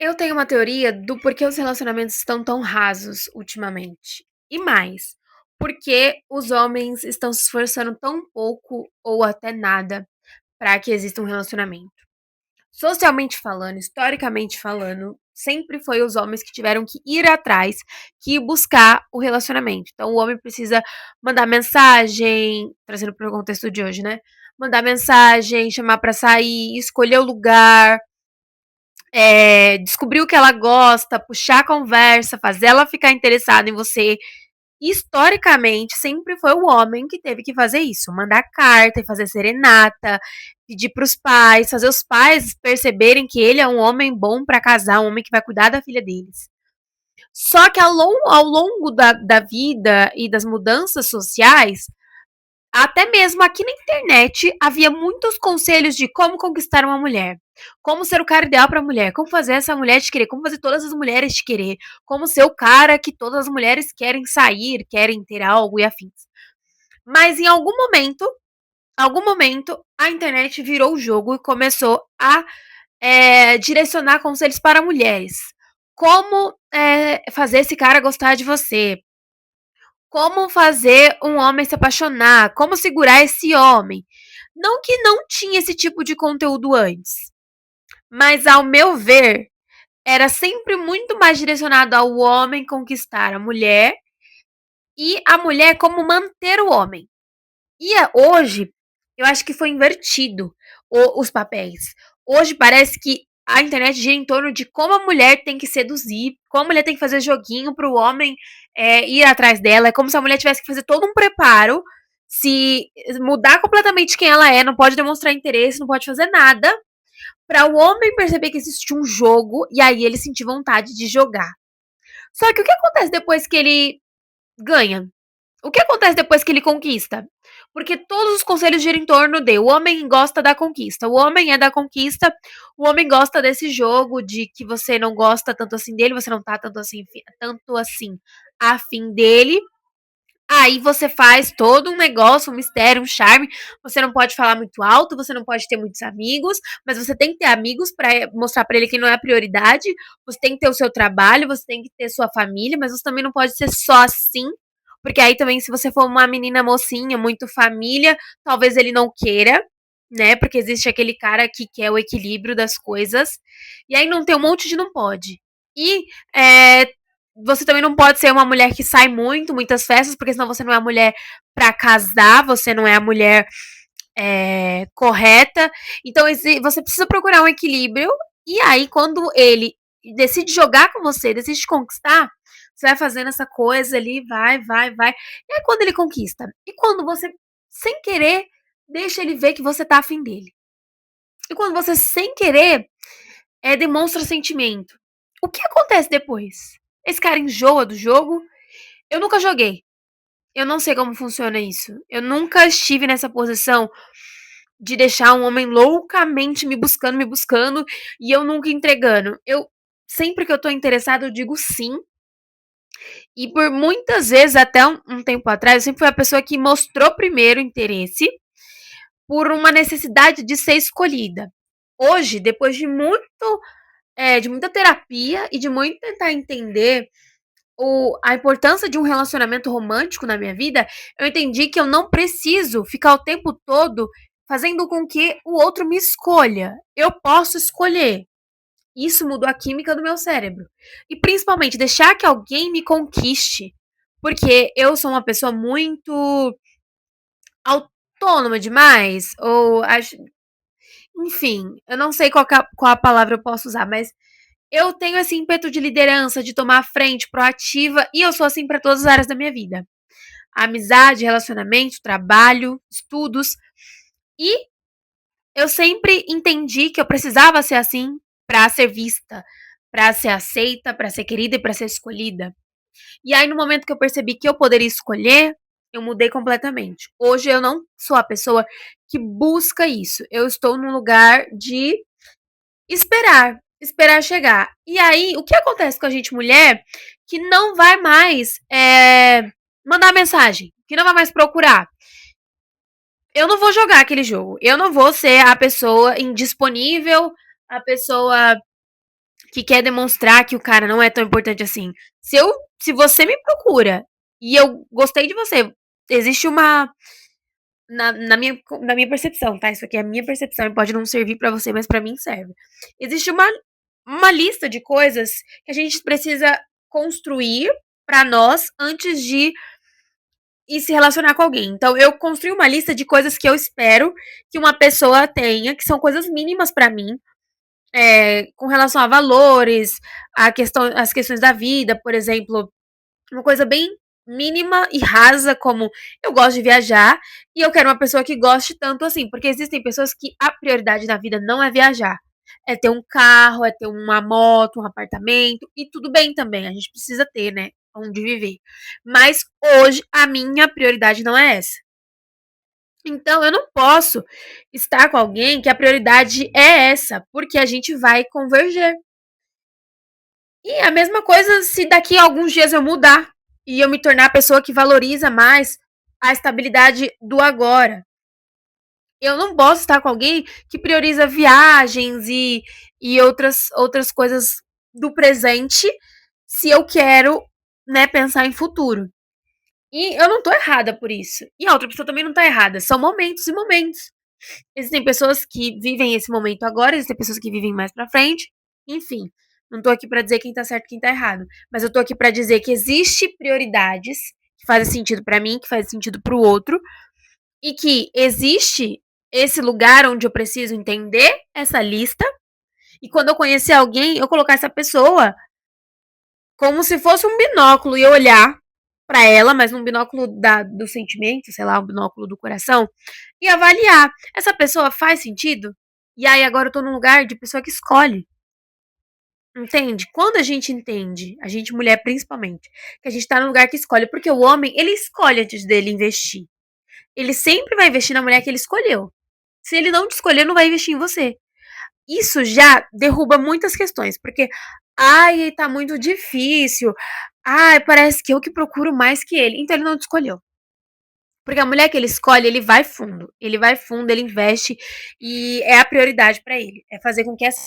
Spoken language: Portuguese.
Eu tenho uma teoria do porquê os relacionamentos estão tão rasos ultimamente. E mais, porque os homens estão se esforçando tão pouco ou até nada para que exista um relacionamento. Socialmente falando, historicamente falando, sempre foi os homens que tiveram que ir atrás, que ir buscar o relacionamento. Então, o homem precisa mandar mensagem, trazendo para o contexto de hoje, né? Mandar mensagem, chamar para sair, escolher o lugar, descobrir o que ela gosta, puxar a conversa, fazer ela ficar interessada em você. Historicamente, sempre foi o homem que teve que fazer isso, mandar carta e fazer serenata, pedir para os pais, fazer os pais perceberem que ele é um homem bom para casar, um homem que vai cuidar da filha deles. Só que ao longo da vida e das mudanças sociais, até mesmo aqui na internet havia muitos conselhos de como conquistar uma mulher, como ser o cara ideal para a mulher, como fazer essa mulher te querer, como fazer todas as mulheres te querer, como ser o cara que todas as mulheres querem sair, querem ter algo e afins. Mas em algum momento, a internet virou o jogo e começou a direcionar conselhos para mulheres. Como fazer esse cara gostar de você, como fazer um homem se apaixonar, como segurar esse homem. Não que não tinha esse tipo de conteúdo antes, mas ao meu ver, era sempre muito mais direcionado ao homem conquistar a mulher e a mulher como manter o homem. Hoje, eu acho que foi invertido os papéis. Hoje parece que a internet gira em torno de como a mulher tem que seduzir, como a mulher tem que fazer joguinho para o homem ir atrás dela. É como se a mulher tivesse que fazer todo um preparo, se mudar completamente quem ela é, não pode demonstrar interesse, não pode fazer nada, para o homem perceber que existe um jogo e aí ele sentir vontade de jogar. Só que o que acontece depois que ele ganha? O que acontece depois que ele conquista? Porque todos os conselhos giram em torno de o homem gosta da conquista, o homem é da conquista, o homem gosta desse jogo de que você não gosta tanto assim dele, você não tá tanto assim afim dele. Aí você faz todo um negócio, um mistério, um charme. Você não pode falar muito alto, você não pode ter muitos amigos, mas você tem que ter amigos para mostrar para ele que não é a prioridade. Você tem que ter o seu trabalho, você tem que ter sua família, mas você também não pode ser só assim, porque aí também se você for uma menina mocinha, muito família, talvez ele não queira, né? Porque existe aquele cara que quer o equilíbrio das coisas. E aí não tem um monte de não pode. E é, você também não pode ser uma mulher que sai muito, muitas festas, porque senão você não é a mulher pra casar, você não é a mulher correta. Então você precisa procurar um equilíbrio. E aí, quando ele decide jogar com você, decide te conquistar, você vai fazendo essa coisa ali, vai. E aí, quando ele conquista? E quando você, sem querer, deixa ele ver que você tá afim dele? E quando você, sem querer, demonstra sentimento? O que acontece depois? Esse cara enjoa do jogo? Eu nunca joguei. Eu não sei como funciona isso. Eu nunca estive nessa posição de deixar um homem loucamente me buscando e eu nunca entregando. Eu sempre que eu tô interessada, eu digo sim. E por muitas vezes, até um tempo atrás, eu sempre fui a pessoa que mostrou primeiro interesse por uma necessidade de ser escolhida. Hoje, depois de muita terapia e de muito tentar entender a importância de um relacionamento romântico na minha vida, eu entendi que eu não preciso ficar o tempo todo fazendo com que o outro me escolha. Eu posso escolher. Isso mudou a química do meu cérebro. E principalmente deixar que alguém me conquiste. Porque eu sou uma pessoa muito autônoma demais. Enfim, eu não sei qual a palavra eu posso usar, mas eu tenho esse ímpeto de liderança, de tomar a frente, proativa, e eu sou assim para todas as áreas da minha vida. Amizade, relacionamento, trabalho, estudos. E eu sempre entendi que eu precisava ser assim para ser vista, para ser aceita, para ser querida e para ser escolhida. E aí no momento que eu percebi que eu poderia escolher, eu mudei completamente. Hoje eu não sou a pessoa que busca isso. Eu estou num lugar de esperar chegar. E aí, o que acontece com a gente mulher que não vai mais mandar mensagem, que não vai mais procurar? Eu não vou jogar aquele jogo. Eu não vou ser a pessoa indisponível, a pessoa que quer demonstrar que o cara não é tão importante assim. Se você me procura e eu gostei de você, existe uma na minha percepção, tá? Isso aqui é a minha percepção e pode não servir pra você, mas pra mim serve. Existe uma lista de coisas que a gente precisa construir pra nós antes de ir se relacionar com alguém. Então, eu construí uma lista de coisas que eu espero que uma pessoa tenha, que são coisas mínimas pra mim, com relação a valores, as questões da vida, por exemplo, uma coisa bem mínima e rasa, como eu gosto de viajar e eu quero uma pessoa que goste tanto assim, porque existem pessoas que a prioridade na vida não é viajar, é ter um carro, é ter uma moto, um apartamento, e tudo bem também, a gente precisa ter, né, onde viver. Mas hoje a minha prioridade não é essa. Então eu não posso estar com alguém que a prioridade é essa, porque a gente vai converger. E a mesma coisa se daqui a alguns dias eu mudar e eu me tornar a pessoa que valoriza mais a estabilidade do agora. Eu não posso estar com alguém que prioriza viagens e outras coisas do presente se eu quero, né, pensar em futuro. E eu não tô errada por isso. E a outra pessoa também não tá errada. São momentos e momentos. Existem pessoas que vivem esse momento agora, existem pessoas que vivem mais pra frente. Enfim, não tô aqui pra dizer quem tá certo e quem tá errado, mas eu tô aqui pra dizer que existe prioridades que fazem sentido pra mim, que fazem sentido pro outro, e que existe esse lugar onde eu preciso entender essa lista, e quando eu conhecer alguém, eu colocar essa pessoa como se fosse um binóculo e eu olhar pra ela, mas num binóculo do sentimento, sei lá, um binóculo do coração, e avaliar. Essa pessoa faz sentido? E aí agora eu tô num lugar de pessoa que escolhe. Entende? Quando a gente entende, a gente mulher principalmente, que a gente tá num lugar que escolhe, porque o homem, ele escolhe antes dele investir. Ele sempre vai investir na mulher que ele escolheu. Se ele não te escolher, não vai investir em você. Isso já derruba muitas questões, porque ai, tá muito difícil. Ai, parece que eu que procuro mais que ele. Então ele não te escolheu. Porque a mulher que ele escolhe, ele vai fundo. Ele vai fundo, ele investe e é a prioridade pra ele. É fazer com que essa